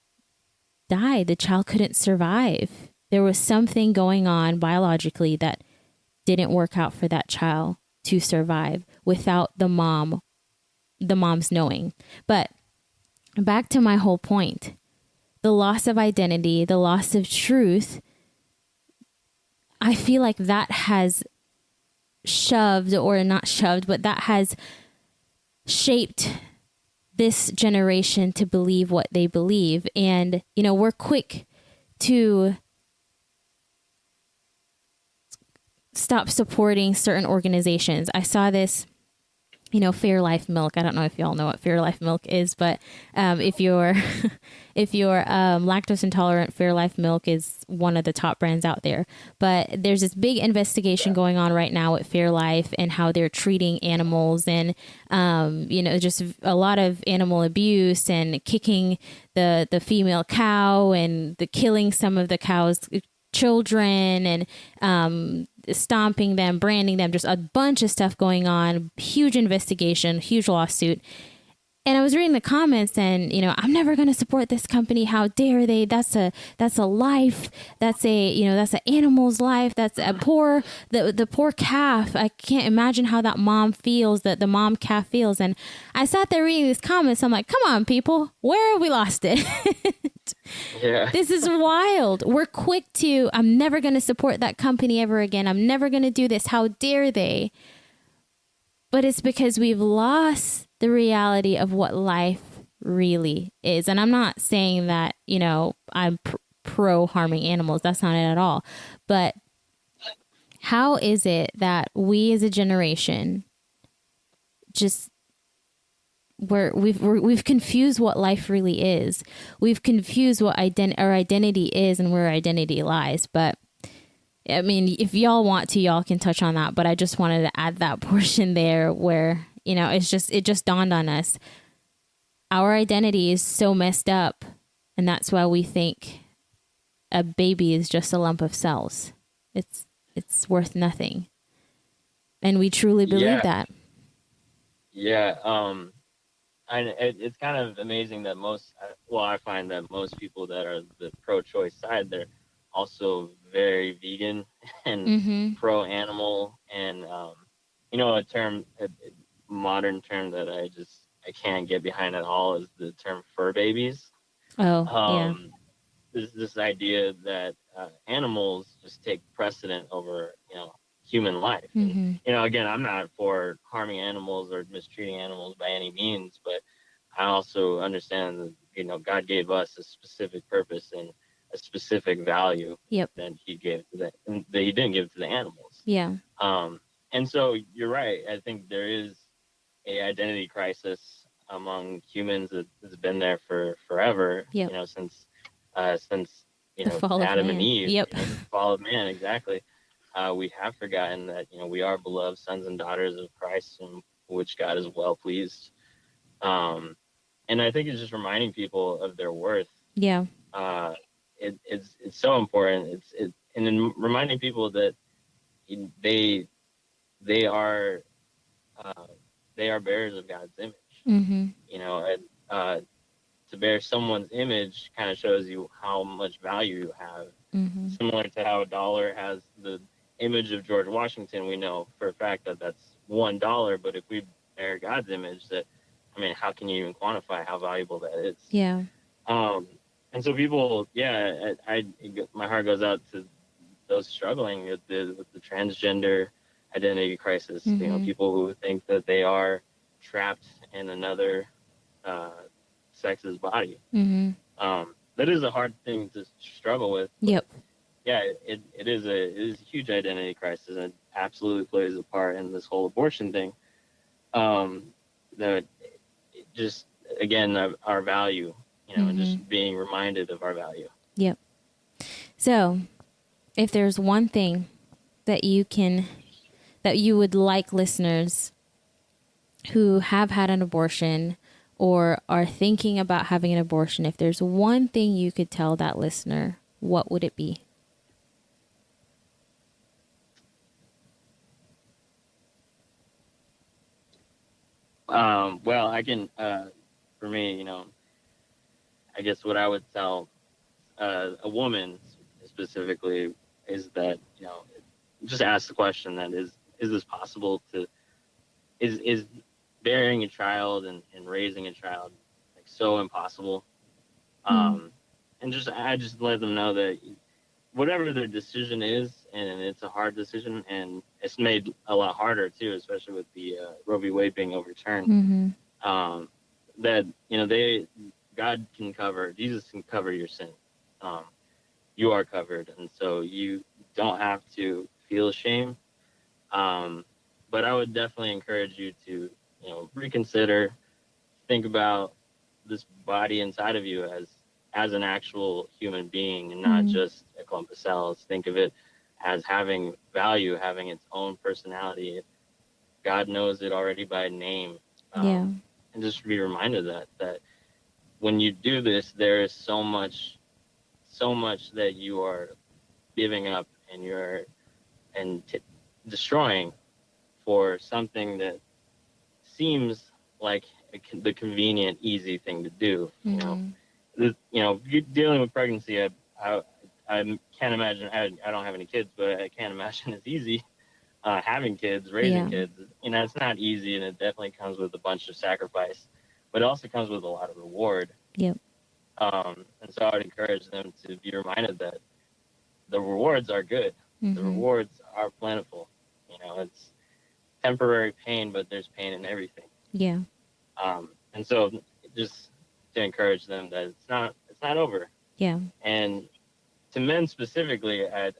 died. The child couldn't survive. There was something going on biologically that didn't work out for that child to survive without the mom's knowing. But back to my whole point, the loss of identity, the loss of truth, I feel like that has shoved, or not shoved, but that has shaped this generation to believe what they believe. And, we're quick to stop supporting certain organizations. I saw this, Fair Life Milk. I don't know if y'all know what Fair Life Milk is, but if you're lactose intolerant, Fair Life Milk is one of the top brands out there. But there's this big investigation going on right now at Fair Life and how they're treating animals, and just a lot of animal abuse and kicking the female cow and the killing some of the cow's children, and stomping them, branding them, just a bunch of stuff going on, huge investigation, huge lawsuit. And I was reading the comments and, I'm never going to support this company. How dare they? That's a life. That's an animal's life. That's a the poor calf. I can't imagine how that mom feels, that the mom calf feels. And I sat there reading these comments. I'm like, come on, people, where have we lost it?
Yeah.
This is wild. We're quick to, I'm never going to support that company ever again. I'm never going to do this. How dare they? But it's because we've lost the reality of what life really is. And I'm not saying that, I'm pro harming animals. That's not it at all. But how is it that we as a generation just we've confused what life really is. We've confused what our identity is and where our identity lies. But I mean, if y'all want to, y'all can touch on that. But I just wanted to add that portion there where, it just dawned on us. Our identity is so messed up. And that's why we think a baby is just a lump of cells. It's worth nothing. And we truly believe that.
Yeah. It's kind of amazing that I find that most people that are the pro-choice side, they're also very vegan and pro-animal, and a modern term that I can't get behind at all is the term fur babies.
Yeah.
This idea that animals just take precedent over human life. And, again, I'm not for harming animals or mistreating animals by any means, but I also understand that God gave us a specific purpose and a specific value that he gave to that he didn't give to the animals.
Yeah.
And so you're right. I think there is a identity crisis among humans that has been there for forever. Since Adam and Eve. The fall of man, exactly. We have forgotten that we are beloved sons and daughters of Christ, in which God is well pleased. And I think it's just reminding people of their worth.
Yeah.
It's so important. And then reminding people that they are bearers of God's image. To bear someone's image kind of shows you how much value you have. Similar to how a dollar has the image of George Washington, we know for a fact that that's $1. But if we bear God's image, how can you even quantify how valuable that is?
Yeah.
And so people, my heart goes out to those struggling with the transgender identity crisis. People who think that they are trapped in another sex's body. That is a hard thing to struggle with.
Yep.
Yeah, it is a huge identity crisis, and it absolutely plays a part in this whole abortion thing. That just again our value, and just being reminded of our value.
Yep. So, if there's one thing that you would like listeners who have had an abortion or are thinking about having an abortion, if there's one thing you could tell that listener, what would it be?
Well, I can, for me, I guess what I would tell a woman specifically is that, just ask the question that is this possible is bearing a child and raising a child like so impossible? And I just let them know that whatever their decision is, and it's a hard decision, and it's made a lot harder too, especially with the Roe v. Wade being overturned. That God can cover, Jesus can cover your sin. You are covered, and so you don't have to feel shame. But I would definitely encourage you to reconsider, think about this body inside of you as an actual human being and not just a clump of cells. Think of it as having value, having its own personality. God knows it already by name. And just be reminded that when you do this, there is so much that you are giving up and destroying for something that seems like the convenient, easy thing to do. You're dealing with pregnancy. I can't imagine. I don't have any kids, but I can't imagine it's easy. Having kids, raising kids, it's not easy, and it definitely comes with a bunch of sacrifice, but it also comes with a lot of reward.
Yep.
And so I would encourage them to be reminded that the rewards are good. The rewards are plentiful. It's temporary pain, but there's pain in everything.
Yeah.
And so just to encourage them that it's not over.
Yeah.
And to men specifically, I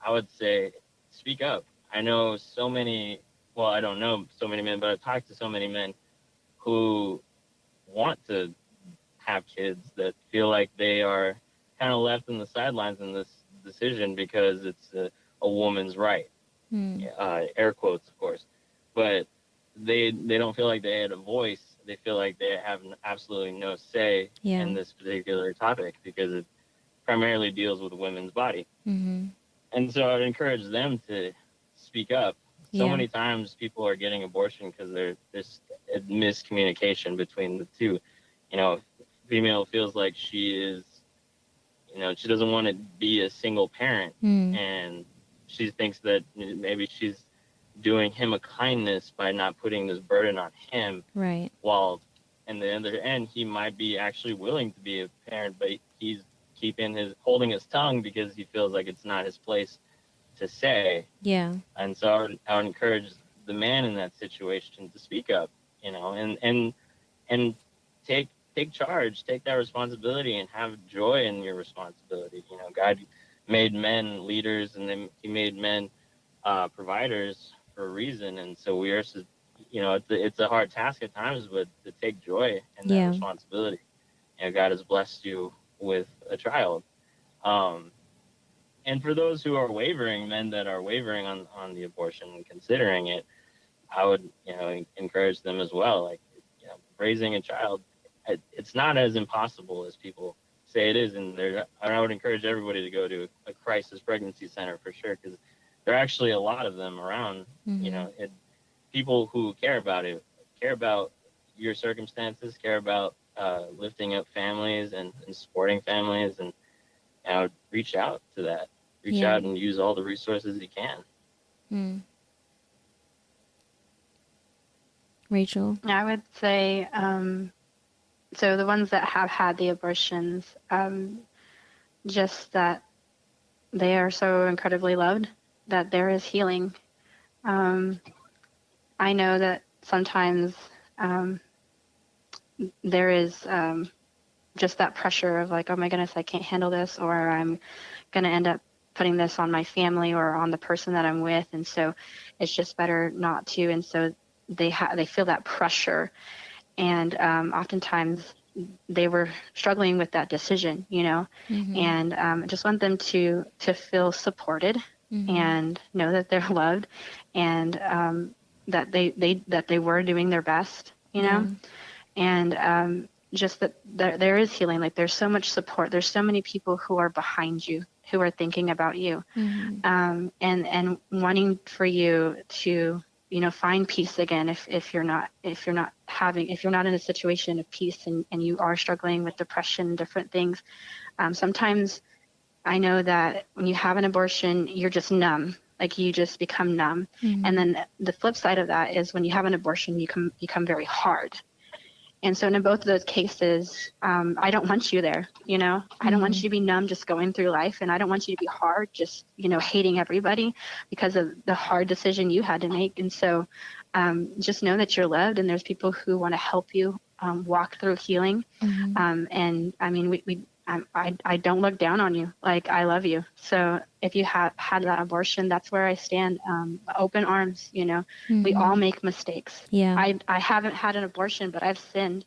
would say speak up. I know so many, well, I don't know so many men, but I've talked to so many men who want to have kids that feel like they are kind of left in the sidelines in this decision because it's a woman's right. Air quotes, of course. But they don't feel like they had a voice. They feel like they have absolutely no say in this particular topic because it primarily deals with a women's body. And so I would encourage them to speak up. So many times people are getting abortion because there's a miscommunication between the two. Female feels like she is, she doesn't want to be a single parent, and she thinks that maybe she's doing him a kindness by not putting this burden on him.
Right.
While in the other end, he might be actually willing to be a parent, but he's holding his tongue because he feels like it's not his place to say.
Yeah.
And so I would encourage the man in that situation to speak up, and take charge, take that responsibility, and have joy in your responsibility. God made men leaders, and then He made men providers for a reason, and so we are, it's a hard task at times, but to take joy in that responsibility. God has blessed you with a child. And for those who are wavering, men that are wavering on the abortion and considering it, I would, encourage them as well. Like, raising a child, it's not as impossible as people say it is. And I would encourage everybody to go to a crisis pregnancy center for sure, because there are actually a lot of them around. People who care about it, care about your circumstances, care about lifting up families and supporting families, and reach out to that. Reach out and use all the resources you can.
Rachel?
I would say, so the ones that have had the abortions, just that they are so incredibly loved, that there is healing. I know that sometimes there is just that pressure of like, oh my goodness, I can't handle this, or I'm going to end up putting this on my family or on the person that I'm with. And so it's just better not to. And so they feel that pressure. And oftentimes they were struggling with that decision, and I just want them to feel supported and know that they're loved, and that they were doing their best, and just that there is healing. Like, there's so much support. There's so many people who are behind you, who are thinking about you, and wanting for you to, find peace again. If you're not in a situation of peace, and you are struggling with depression and different things, sometimes I know that when you have an abortion, you're just numb. Like, you just become numb. And then the flip side of that is when you have an abortion, you can become very hard. And so in both of those cases, I don't want you there, I don't want you to be numb just going through life. And I don't want you to be hard, just, hating everybody because of the hard decision you had to make. And so just know that you're loved, and there's people who want to help you walk through healing. And I mean, I don't look down on you. Like, I love you. So if you have had that abortion, that's where I stand. Open arms, we all make mistakes.
Yeah.
I haven't had an abortion, but I've sinned,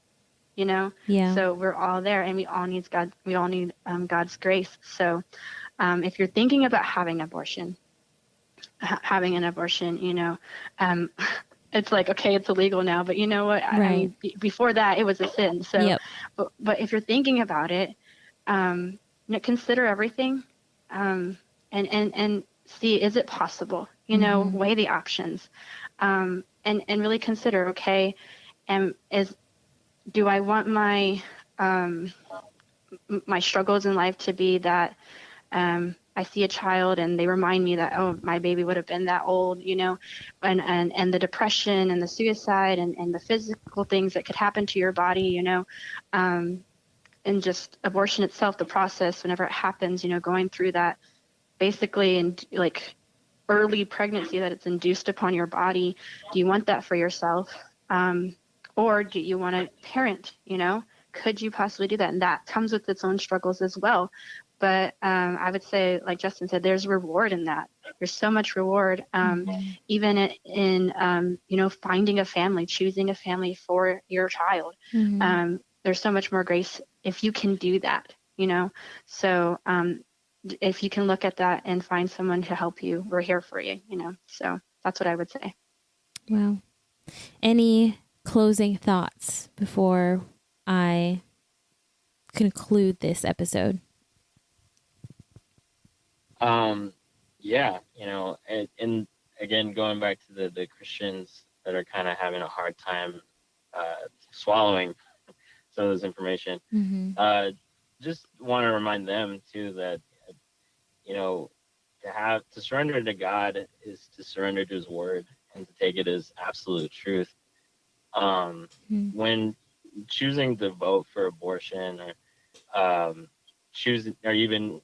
Yeah.
So we're all there, and we all need God's grace. So if you're thinking about having an abortion, it's like, okay, it's illegal now, but you know what?
Right.
I mean, before that, it was a sin. So, but if you're thinking about it, consider everything, and see, is it possible? Weigh the options, and really consider, okay, is do I want my struggles in life to be that I see a child and they remind me that, oh, my baby would have been that old, and the depression and the suicide and the physical things that could happen to your body, and just abortion itself, the process, whenever it happens, going through that basically and like early pregnancy that it's induced upon your body. Do you want that for yourself? Or do you want to parent, Could you possibly do that? And that comes with its own struggles as well. But I would say, like Justyn said, there's reward in that. There's so much reward, even in finding a family, choosing a family for your child. There's so much more grace if you can do that, So if you can look at that and find someone to help you, we're here for you, So that's what I would say.
Wow. Any closing thoughts before I conclude this episode?
Yeah, and again, going back to the Christians that are kind of having a hard time swallowing some of this information, just want to remind them too that, to surrender to God is to surrender to his word and to take it as absolute truth. When choosing to vote for abortion or choosing, or even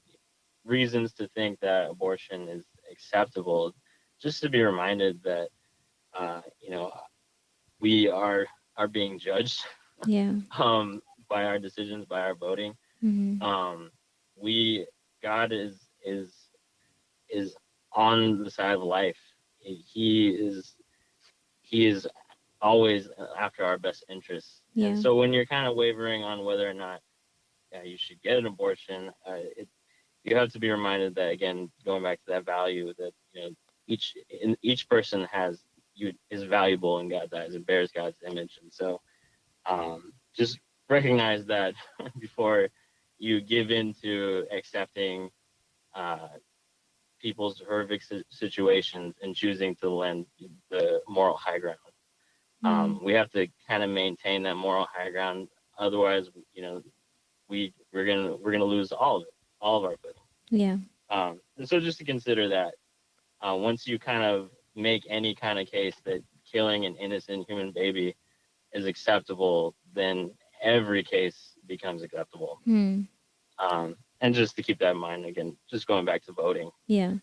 reasons to think that abortion is acceptable, just to be reminded that we are being judged by our decisions, by our voting. God is on the side of life. He is always after our best interests. And so when you're kind of wavering on whether or not you should get an abortion, you have to be reminded that, again, going back to that value, that each person is valuable in God's eyes and bears God's image. And so just recognize that before you give in to accepting people's horrific situations and choosing to lend the moral high ground. We have to kind of maintain that moral high ground. Otherwise, we're gonna lose all of our footing.
Yeah.
And so just to consider that once you kind of make any kind of case that killing an innocent human baby is acceptable, then every case becomes acceptable. And just to keep that in mind, again, just going back to voting.
Yeah.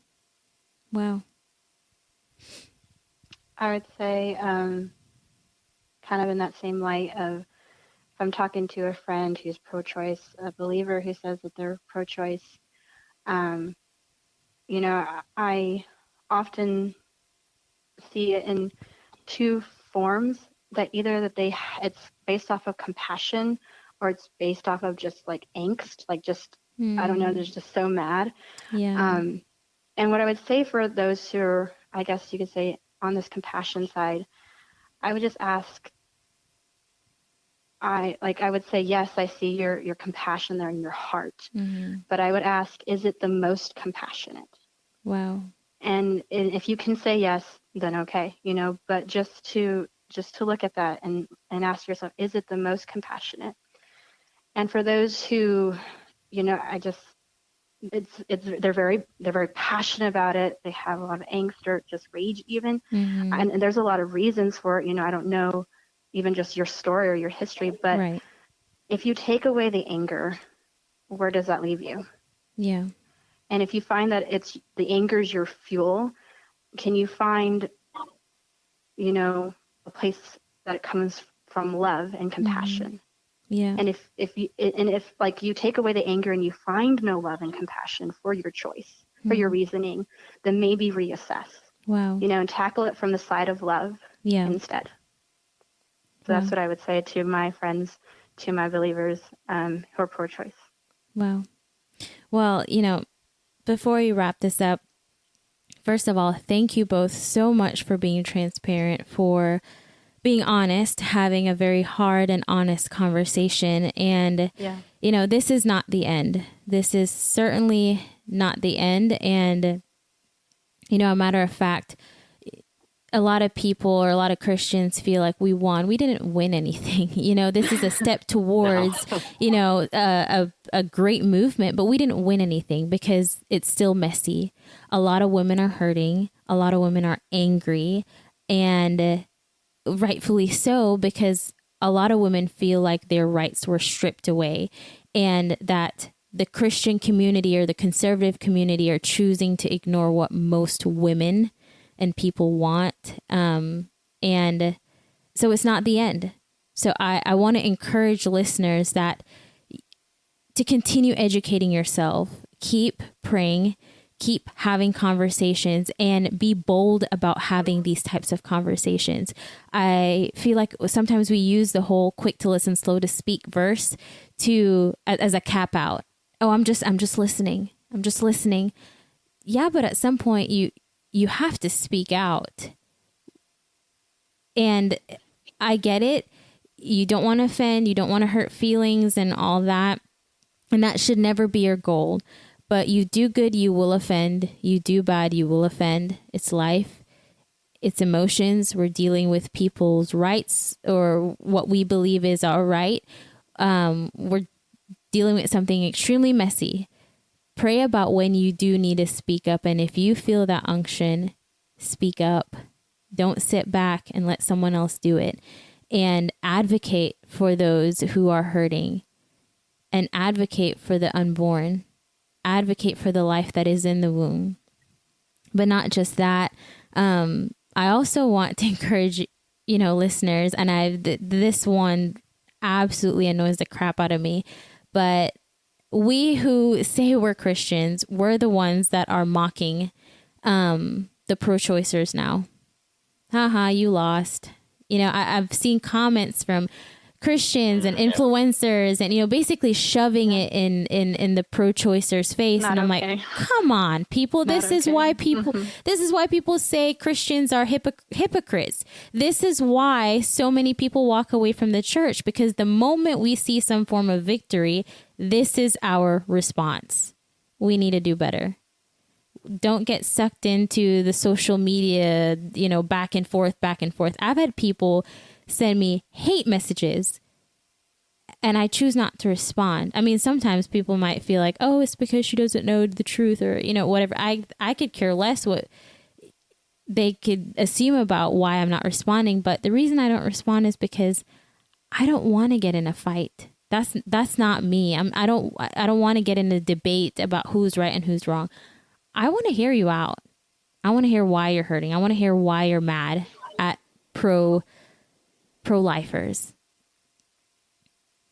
Wow.
I would say, kind of in that same light of, if I'm talking to a friend who's pro-choice, a believer who says that they're pro-choice, I often see it in two forms, that either that it's based off of compassion, or it's based off of just like angst, like just, I don't know, they're just so mad.
Yeah.
And what I would say for those who are, I guess you could say, on this compassion side, I would just ask, I would say, yes, I see your compassion there in your heart, but I would ask, is it the most compassionate?
Wow.
And if you can say yes, then okay, but just to look at that and ask yourself, is it the most compassionate? And for those who, they're very passionate about it. They have a lot of angst or just rage even. And there's a lot of reasons for it. I don't know even just your story or your history, but if you take away the anger, where does that leave you?
Yeah.
And if you find that it's the anger is your fuel, can you find, a place that it comes from love and compassion?
Yeah.
And if you take away the anger and you find no love and compassion for your choice, for your reasoning, then maybe reassess.
Wow.
And tackle it from the side of love instead. So that's what I would say to my friends, to my believers who are pro-choice.
Wow. Well, before we wrap this up, first of all, thank you both so much for being transparent, for being honest, having a very hard and honest conversation. And, this is not the end. This is certainly not the end. And, a matter of fact, a lot of people or a lot of Christians feel like we won. We didn't win anything. This is a step towards, a great movement, but we didn't win anything because it's still messy. A lot of women are hurting. A lot of women are angry, and rightfully so, because a lot of women feel like their rights were stripped away, and that the Christian community or the conservative community are choosing to ignore what most women and people want. And so it's not the end. So I want to encourage listeners that to continue educating yourself, keep praying, keep having conversations, and be bold about having these types of conversations. I feel like sometimes we use the whole quick to listen, slow to speak verse as a cap out. Oh, I'm just listening. I'm just listening. Yeah, but at some point you have to speak out. And I get it. You don't want to offend. You don't want to hurt feelings and all that. And that should never be your goal. But you do good, you will offend. You do bad, you will offend. It's life. It's emotions. We're dealing with people's rights or what we believe is our right. We're dealing with something extremely messy. Pray about when you do need to speak up. And if you feel that unction, speak up. Don't sit back and let someone else do it. And advocate for those who are hurting. And advocate for the unborn. Advocate for the life that is in the womb. But not just that. I also want to encourage, listeners, and this one absolutely annoys the crap out of me. But we who say we're Christians, we're the ones that are mocking the pro-choicers now. Haha, you lost. I've seen comments from Christians and influencers and, basically shoving it in the pro-choicers' face. Not and I'm okay. Like, come on, people. This is why people say Christians are hypocrites. This is why so many people walk away from the church, because the moment we see some form of victory, this is our response. We need to do better. Don't get sucked into the social media, back and forth. I've had people send me hate messages and I choose not to respond. I mean, sometimes people might feel like, oh, it's because she doesn't know the truth or, whatever. I could care less what they could assume about why I'm not responding. But the reason I don't respond is because I don't want to get in a fight. That's not me. I don't want to get in a debate about who's right and who's wrong. I want to hear you out. I want to hear why you're hurting. I want to hear why you're mad at pro-lifers.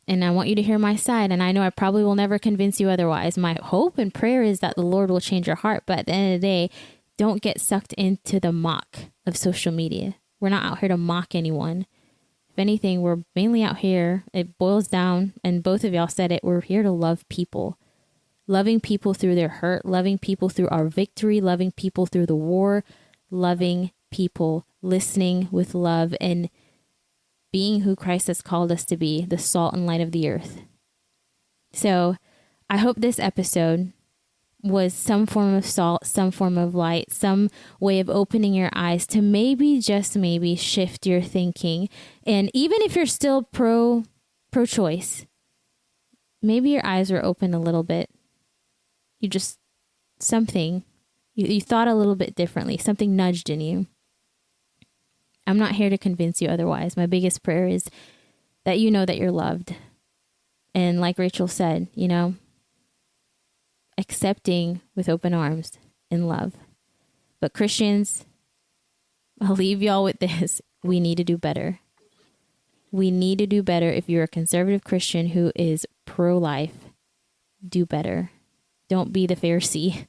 And I want you to hear my side. And I know I probably will never convince you otherwise. My hope and prayer is that the Lord will change your heart. But at the end of the day, don't get sucked into the mock of social media. We're not out here to mock anyone. If anything, we're mainly out here. It boils down, and both of y'all said it, we're here to love people. Loving people through their hurt, loving people through our victory, loving people through the war, loving people, listening with love, and being who Christ has called us to be, the salt and light of the earth. So I hope this episode was some form of salt, some form of light, some way of opening your eyes to maybe, just maybe, shift your thinking. And even if you're still pro-choice, maybe your eyes were open a little bit. You just, you thought a little bit differently. Something nudged in you. I'm not here to convince you otherwise. My biggest prayer is that you know that you're loved. And like Rachel said, accepting with open arms in love. But Christians, I'll leave y'all with this. We need to do better. We need to do better. If you're a conservative Christian who is pro-life, do better. Don't be the Pharisee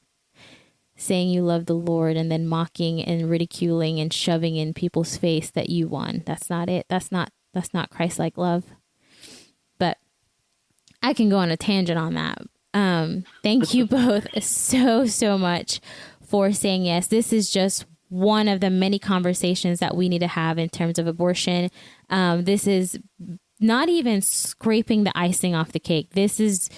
saying you love the Lord and then mocking and ridiculing and shoving in people's face that you won. That's not it. That's not Christ-like love. But I can go on a tangent on that. Thank you both so much for saying yes. This is just one of the many conversations that we need to have in terms of abortion. This is not even scraping the icing off the cake. This is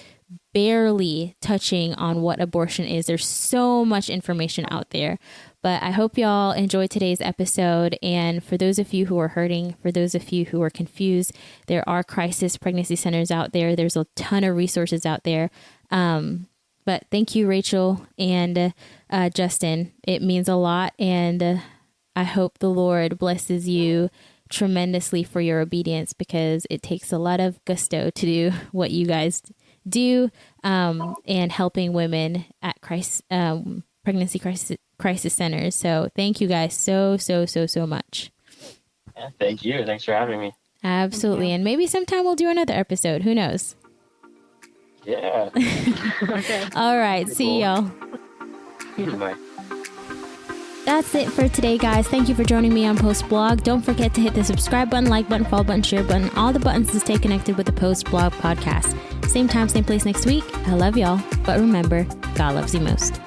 barely touching on what abortion is. There's so much information out there. But I hope y'all enjoyed today's episode. And for those of you who are hurting, for those of you who are confused, there are crisis pregnancy centers out there. There's a ton of resources out there. But thank you, Rachel and Justyn. It means a lot. And I hope the Lord blesses you tremendously for your obedience, because it takes a lot of gusto to do what you guys do, and helping women at pregnancy crisis centers. So thank you guys so much.
Yeah, thank you. Thanks for having me.
Absolutely. And maybe sometime we'll do another episode. Who knows?
Yeah.
Okay.
All right.
Pretty
See
cool.
y'all.
Bye.
That's it for today, guys. Thank you for joining me on Post Blog. Don't forget to hit the subscribe button, like button, follow button, share button, all the buttons to stay connected with the Post Blog podcast. Same time, same place next week. I love y'all. But remember, God loves you most.